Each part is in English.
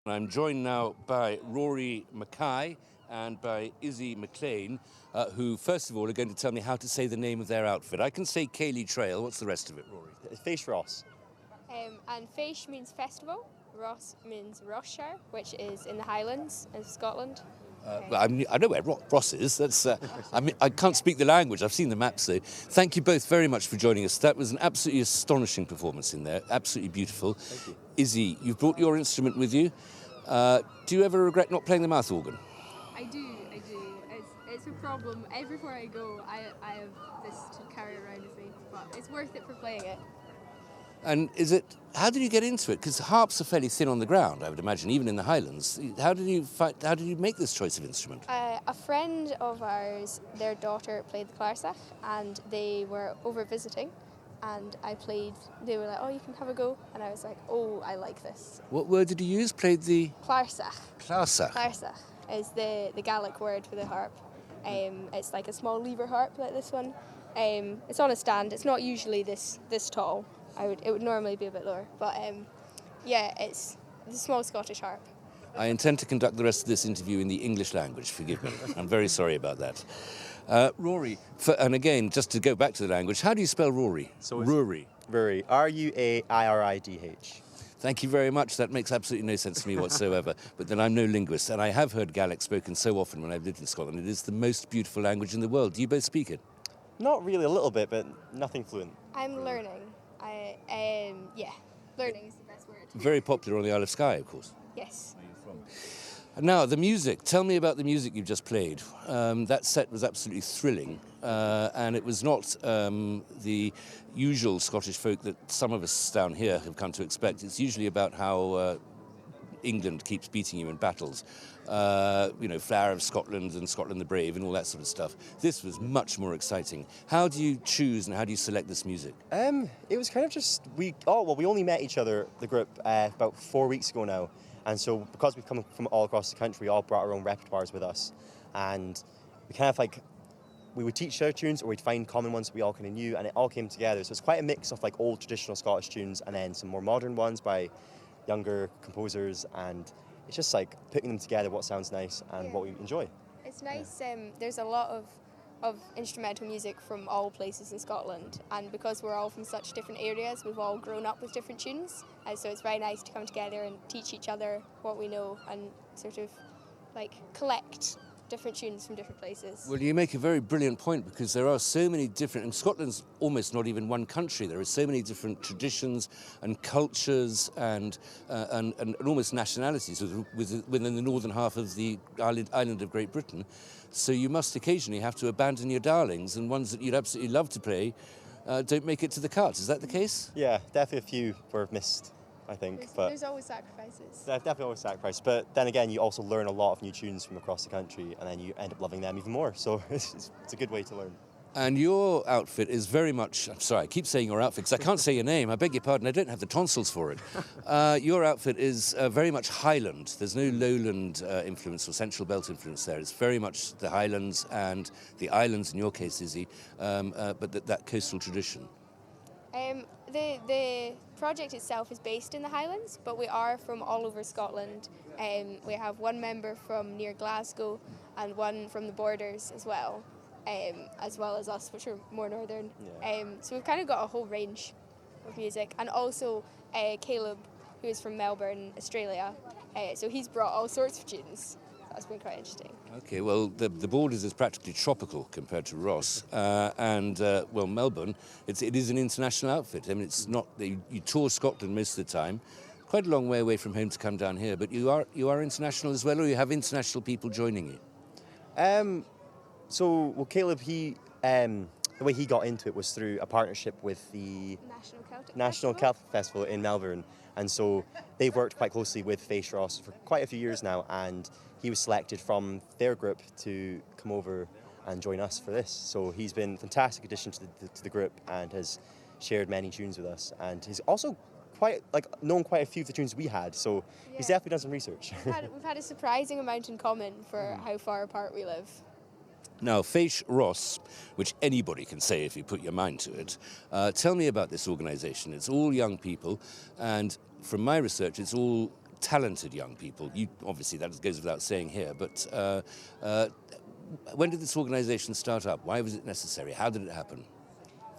I'm joined now by Rory Mackay and by Izzy McLean, who, first of all, are going to tell me how to say the name of their outfit. I can say Ceilidh Trail. What's the rest of it, Rory? Fèis Rois. And Fèis means festival, Ross means Rossshire, which is in the Highlands of Scotland. Well, I know where Ross is. That's. I can't speak the language. I've seen the maps, though. Thank you both very much for joining us. That was an absolutely astonishing performance in there. Absolutely beautiful. Thank you. Izzy, you've brought your instrument with you. Do you ever regret not playing the mouth organ? I do. It's a problem. Everywhere I go, I have this to carry around with me, but it's worth it for playing it. And how did you get into it? Because harps are fairly thin on the ground, I would imagine, even in the Highlands. How did you make this choice of instrument? A friend of ours, their daughter played the clarsach, and they were over visiting, and I played. They were like, "Oh, you can have a go," and I was like, "Oh, I like this." What word did you use? Played the Clarsach. clarsach. Clarsach is the Gaelic word for the harp. It's like a small lever harp like this one. It's on a stand. It's not usually this tall. It would normally be a bit lower, but it's a small Scottish harp. I intend to conduct the rest of this interview in the English language. Forgive me. I'm very sorry about that. Rory, and again, just to go back to the language, how do you spell Rory? Rory. Rory. Ruiridh. Thank you very much. That makes absolutely no sense to me whatsoever. But then I'm no linguist, and I have heard Gaelic spoken so often when I've lived in Scotland. It is the most beautiful language in the world. Do you both speak it? Not really, a little bit, but nothing fluent. I'm learning. Learning is the best word. Very popular on the Isle of Skye, of course. Yes. And now, the music. Tell me about the music you've just played. That set was absolutely thrilling, and it was not the usual Scottish folk that some of us down here have come to expect. It's usually about how England keeps beating you in battles. Flower of Scotland and Scotland the Brave and all that sort of stuff. This was much more exciting. How do you choose and how do you select this music? It was kind of just, we only met each other, the group, about 4 weeks ago now. And so because we've come from all across the country, we all brought our own repertoires with us. And we kind of we would teach our tunes or we'd find common ones that we all kind of knew, and it all came together. So it's quite a mix of old traditional Scottish tunes and then some more modern ones by younger composers, and it's just putting them together, what sounds nice and what we enjoy. It's nice. There's a lot of instrumental music from all places in Scotland, and because we're all from such different areas, we've all grown up with different tunes, and so it's very nice to come together and teach each other what we know and sort of collect different tunes from different places. Well, you make a very brilliant point, because there are so many different, and Scotland's almost not even one country. There are so many different traditions and cultures and almost nationalities within the northern half of the island of Great Britain. So you must occasionally have to abandon your darlings, and ones that you'd absolutely love to play don't make it to the cut. Is that the case? Yeah, definitely a few were missed, I think. There's always sacrifices. Definitely always sacrifice. But then again, you also learn a lot of new tunes from across the country, and then you end up loving them even more. So it's a good way to learn. And your outfit is very much, I'm sorry, I keep saying your outfit because I can't say your name. I beg your pardon, I don't have the tonsils for it. Your outfit is very much Highland. There's no lowland influence or central belt influence there. It's very much the Highlands and the islands, in your case, Izzy, but that coastal tradition. The project itself is based in the Highlands, but we are from all over Scotland. We have one member from near Glasgow and one from the borders as well as us, which are more northern. Yeah. So we've kind of got a whole range of music, and also Caleb, who is from Melbourne, Australia. So he's brought all sorts of tunes. That's been quite interesting. Okay, well, the Borders is practically tropical compared to Ross, and Melbourne, it is an international outfit. I mean, it's not you tour Scotland most of the time, quite a long way away from home to come down here. But you are international as well, or you have international people joining you? Caleb, the way he got into it was through a partnership with the National Celtic Festival in Melbourne, and so they've worked quite closely with Fèis Rois for quite a few years now, and he was selected from their group to come over and join us for this. So he's been a fantastic addition to the group and has shared many tunes with us, and he's also known quite a few of the tunes we had, so he's definitely done some research. We've had a surprising amount in common for how far apart we live. Now, Fèis Rois, which anybody can say if you put your mind to it, tell me about this organisation. It's all young people, and from my research, it's all talented young people. You obviously, that goes without saying here, but when did this organisation start up? Why was it necessary? How did it happen?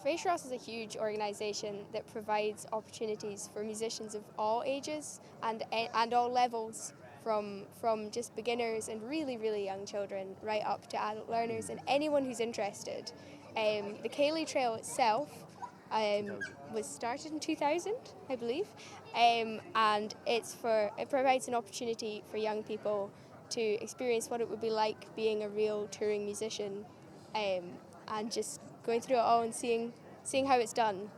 Fèis Rois is a huge organisation that provides opportunities for musicians of all ages and all levels, from just beginners and really, really young children right up to adult learners and anyone who's interested. The Ceilidh Trail itself was started in 2000, I believe, and it provides an opportunity for young people to experience what it would be like being a real touring musician, and just going through it all and seeing how it's done,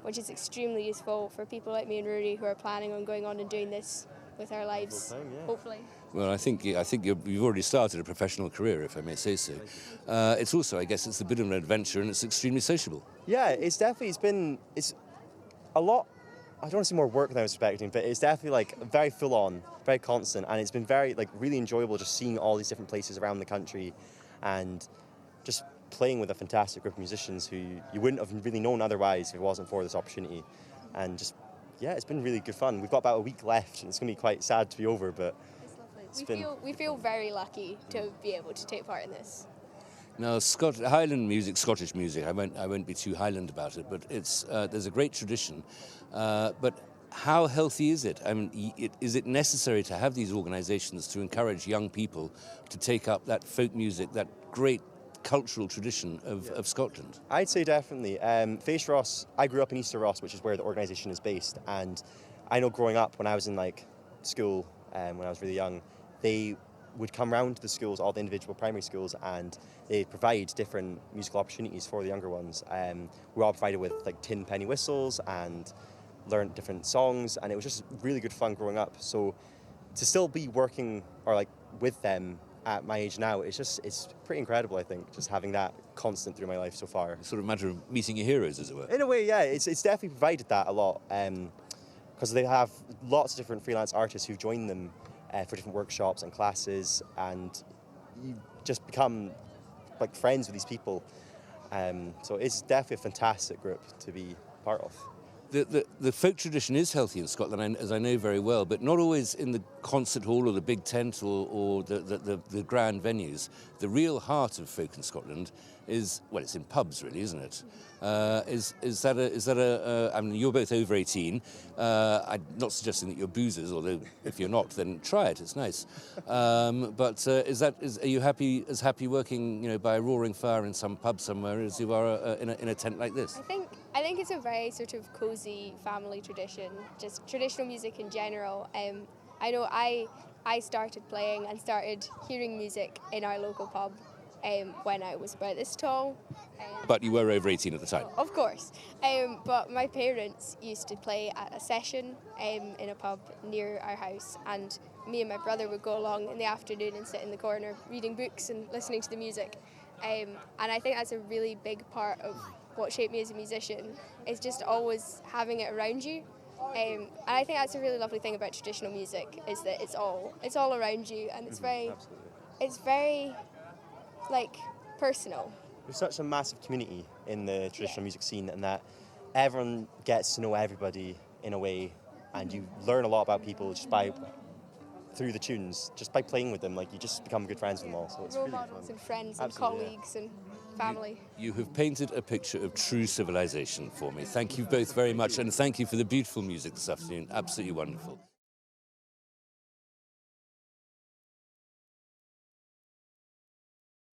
which is extremely useful for people like me and Rory who are planning on going on and doing this with our lives, Full time, yeah. hopefully. Well, I think you've already started a professional career, if I may say so. It's also, I guess, it's a bit of an adventure, and it's extremely sociable. Yeah, it's a lot. I don't want to say more work than I was expecting, but it's definitely like very full on, very constant, and it's been very really enjoyable just seeing all these different places around the country, and just playing with a fantastic group of musicians who you wouldn't have really known otherwise if it wasn't for this opportunity, and just. Yeah, it's been really good fun. We've got about a week left, and it's going to be quite sad to be over, but It's lovely. We feel very lucky to be able to take part in this. Now, Highland music, Scottish music, I won't be too Highland about it, but there's a great tradition. But how healthy is it? I mean, is it necessary to have these organisations to encourage young people to take up that folk music, that great cultural tradition of Scotland? I'd say definitely. Fèis Rois, I grew up in Easter Ross, which is where the organisation is based, and I know growing up when I was in school, when I was really young, they would come round to the schools, all the individual primary schools, and they provide different musical opportunities for the younger ones. We're all provided with tin penny whistles and learned different songs, and it was just really good fun growing up. So to still be working or with them at my age now, it's pretty incredible, I think, just having that constant through my life so far. It's sort of a matter of meeting your heroes, as it were. In a way, yeah, it's definitely provided that a lot, because they have lots of different freelance artists who've joined them for different workshops and classes, and you just become friends with these people. So it's definitely a fantastic group to be part of. The folk tradition is healthy in Scotland, as I know very well, but not always in the concert hall or the big tent or the grand venues. The real heart of folk in Scotland is, well, it's in pubs, really, isn't it? I mean, you're both over 18. I'm not suggesting that you're boozers, although if you're not, then try it. It's nice. But are you as happy working, by a roaring fire in some pub somewhere as you are in a tent like this? I think it's a very sort of cosy family tradition, just traditional music in general. I know I started playing and started hearing music in our local pub when I was about this tall. But you were over 18 at the time? Of course. But my parents used to play at a session in a pub near our house, and me and my brother would go along in the afternoon and sit in the corner reading books and listening to the music. And I think that's a really big part of what shaped me as a musician, is just always having it around you. And I think that's a really lovely thing about traditional music, is that it's all around you, and it's very personal. There's such a massive community in the traditional music scene, and that everyone gets to know everybody in a way, and you learn a lot about people just through the tunes, just by playing with them. You just become good friends with them all. So it's role really models fun. and friends Absolutely, and colleagues and family. You have painted a picture of true civilization for me. Thank you both very much, and thank you for the beautiful music this afternoon. Absolutely wonderful.